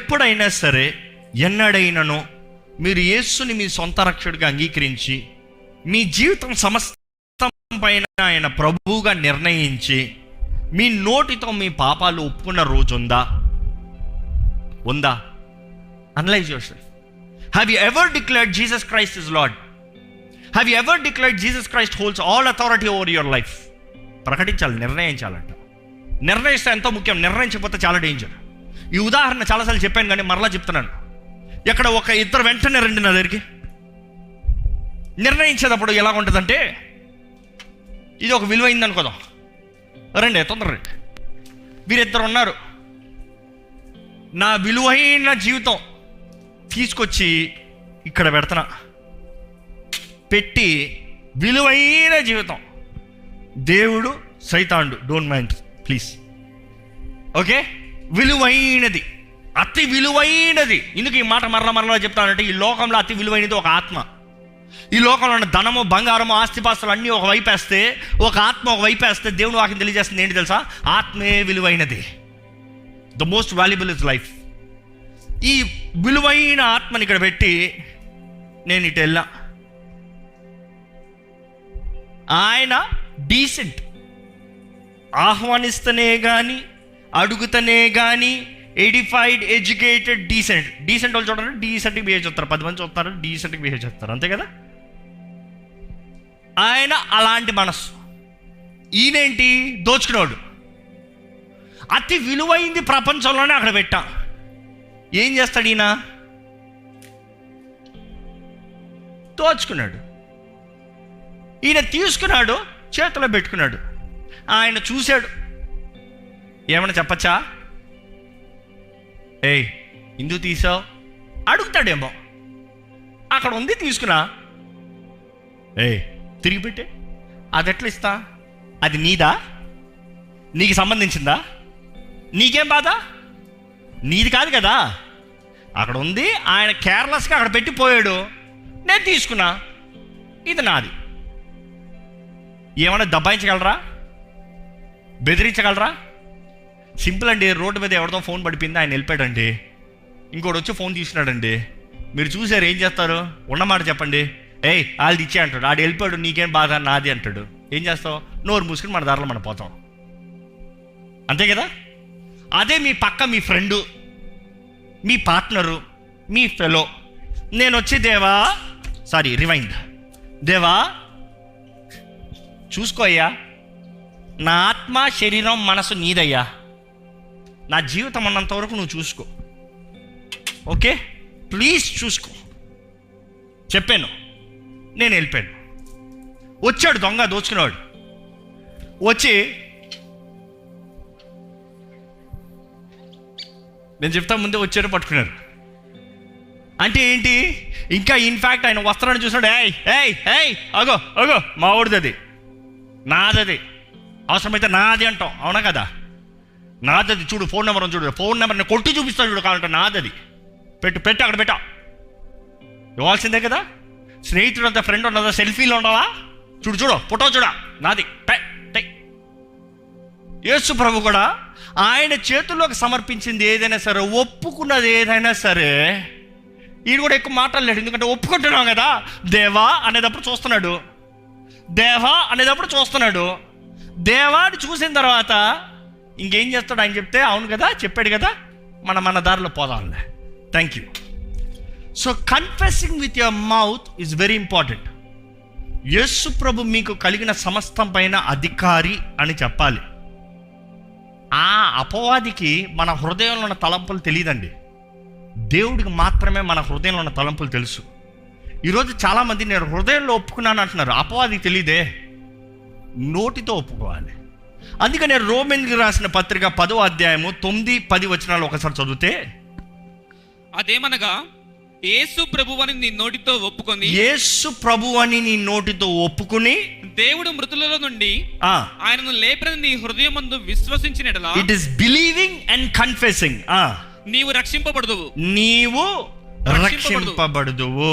ఎప్పుడైనా సరే ఎన్నడైనానో మీరు యేసుని మీ సొంత రక్షకుడిగా అంగీకరించి మీ జీవితం సమస్తం పైన ఆయన ప్రభువుగా నిర్ణయించి మీ నోటితో మీ పాపాలు ఒప్పుకున్న రోజు ఉందా? Analyse your self. Have you ever declared Jesus Christ is lord? Have you ever declared Jesus Christ holds all authority over your life? ప్రకటించాలి, నిర్ణయించాలంట. నిర్ణయిస్తే ఎంతో ముఖ్యం, నిర్ణయించకపోతే చాలా డేంజర్. ఈ ఉదాహరణ చాలాసార్లు చెప్పాను కానీ మరలా చెప్తున్నాను. ఎక్కడ ఒక ఇద్దరు వెంటనే రండి నా దగ్గరికి. నిర్ణయించేటప్పుడు ఎలా ఉంటుందంటే, ఇది ఒక విలువైంది అనుకోదాం, రండి తొందర రండి. వీరిద్దరు ఉన్నారు, నా విలువైన జీవితం తీసుకొచ్చి ఇక్కడ పెడుతున్నా, పెట్టి విలువైన జీవితం, దేవుడు సైతాండు, డోంట్ మైండ్ ప్లీజ్, ఓకే, విలువైనది, అతి విలువైనది. ఎందుకు ఈ మాట మరలా చెప్తానంటే, ఈ లోకంలో అతి విలువైనది ఒక ఆత్మ. ఈ లోకంలో ఉన్న ధనము, బంగారము, ఆస్తిపాస్తులు అన్నీ ఒక వైపు వేస్తే, ఒక ఆత్మ ఒక వైపు వేస్తే, దేవుని వాక్యం తెలియజేస్తుంది ఏంటి తెలుసా? ఆత్మే విలువైనది. The most valuable is life. ఈ విలువైన ఆత్మని ఇక్కడ పెట్టి నేను ఇటు వెళ్ళా. ఆయన డీసెంట్, ఆహ్వానిస్తనే కానీ అడుగుతనే కానీ ఎడిఫైడ్, ఎడ్యుకేటెడ్, డీసెంట్ వాళ్ళు చూడండి, డీసెంట్గా బిహేవ్ చేస్తారు. 10 మంది చూస్తారు, డీసెంట్గా బిహేవ్ చేస్తారు, అంతే కదా. ఆయన అలాంటి మనస్సు. ఈయనేంటి? దోచుకున్నాడు. అతి విలువైంది ప్రపంచంలోనే అక్కడ పెట్టా. ఏం చేస్తాడు ఈయన? దోచుకున్నాడు. ఈయన తీసుకున్నాడు, చేతిలో పెట్టుకున్నాడు. ఆయన చూశాడు, ఏమన్నా చెప్పచ్చా? ఏయ్ ఎందుకు తీసావు అడుగుతాడేమో. అక్కడ ఉంది, తీసుకున్నా, ఏయ్ తిరిగి పెట్టే. అది ఎట్లా ఇస్తా? అది నీదా? నీకు సంబంధించిందా? నీకేం బాధ? నీది కాదు కదా. అక్కడ ఉంది, ఆయన కేర్లెస్గా అక్కడ పెట్టిపోయాడు, నేను తీసుకున్నా, ఇది నాది. ఏమన్నా దబాయించగలరా? బెదిరించగలరా? సింపుల్ అండి. రోడ్డు మీద ఎవరితో ఫోన్ పడిపోయింది, ఆయన వెళ్ళిపోయాడండి. ఇంకోటి వచ్చి ఫోన్ తీసుకున్నాడండి. మీరు చూసారు, ఏం చేస్తారు? ఉన్నమాట చెప్పండి. ఏయ్ వాళ్ళది ఇచ్చే అంటాడు. ఆడు వెళ్ళిపోయాడు, నీకేం బాధ, నాది అంటాడు. ఏం చేస్తావు? నోరు మూసుకుని మన దారిలో మనం పోతాం, అంతే కదా. అదే మీ పక్క మీ ఫ్రెండు, మీ పార్ట్నరు, మీ ఫెలో, నేను వచ్చి దేవా చూసుకో అయ్యా, నా ఆత్మ, శరీరం, మనసు నీదయ్యా, నా జీవితం అన్నంత వరకు నువ్వు చూసుకో, ఓకే, ప్లీజ్ చూసుకో చెప్పాను. నేను వెళ్ళిపోయాను. వచ్చాడు దొంగ, దోచుకునేవాడు. వచ్చి నేను చెప్తా ముందే వచ్చారు, పట్టుకున్నారు. అంటే ఏంటి? ఇంకా ఇన్ఫ్యాక్ట్ ఆయన వస్త్రాన్ని చూసినాడు. ఏయ్ అగో మా ఊడిది, అది నాదది, అవసరమైతే నాది అంటాం, అవునా కదా? నాదది, చూడు ఫోన్ నెంబర్ చూడు, ఫోన్ నెంబర్ నేను కొట్టి చూపిస్తాను చూడు, కావాలంటే నాదది, పెట్టి అక్కడ పెట్టా, ఇవ్వాల్సిందే కదా. స్నేహితుడు అంతా, ఫ్రెండ్ ఉన్నదా, సెల్ఫీలో ఉండవా? చూడు ఫోటో చూడా, నాది. యేసు ప్రభు కూడా ఆయన చేతుల్లోకి సమర్పించింది ఏదైనా సరే, ఒప్పుకున్నది ఏదైనా సరే, ఈయన కూడా ఎక్కువ మాట్లాడలేడు, ఎందుకంటే ఒప్పుకుంటున్నాం కదా. దేవా అనేటప్పుడు చూస్తున్నాడు. దేవాన్ని చూసిన తర్వాత ఇంకేం చేస్తాడు? ఆయన చెప్తే అవును కదా, చెప్పాడు కదా, మన దారిలో పోదాంలే. Thank you. So confessing with your mouth is very important. Yesu ప్రభు మీకు కలిగిన సమస్తం పైన అధికారి అని చెప్పాలి. ఆ అపవాదికి మన హృదయంలో ఉన్న తలంపులు తెలియదండి. దేవుడికి మాత్రమే మన హృదయంలో ఉన్న తలంపులు తెలుసు. ఈరోజు చాలామంది నేను హృదయంలో ఒప్పుకున్నాను అంటున్నారు, అపవాదికి తెలియదే. నోటితో ఒప్పుకోవాలి. అందుకని రోమన్కి రాసిన పత్రిక 10వ అధ్యాయము 9-10 వచనాలు ఒకసారి చదివితే, అదేమనగా యేసు ప్రభువని నీ నోటితో ఒప్పుకొని దేవుడు మృతులలో నుండి ఆయనను లేపని నీ హృదయమందు విశ్వసించిన యెడల, it is believing and confessing, నీవు రక్షింపబడుదువు.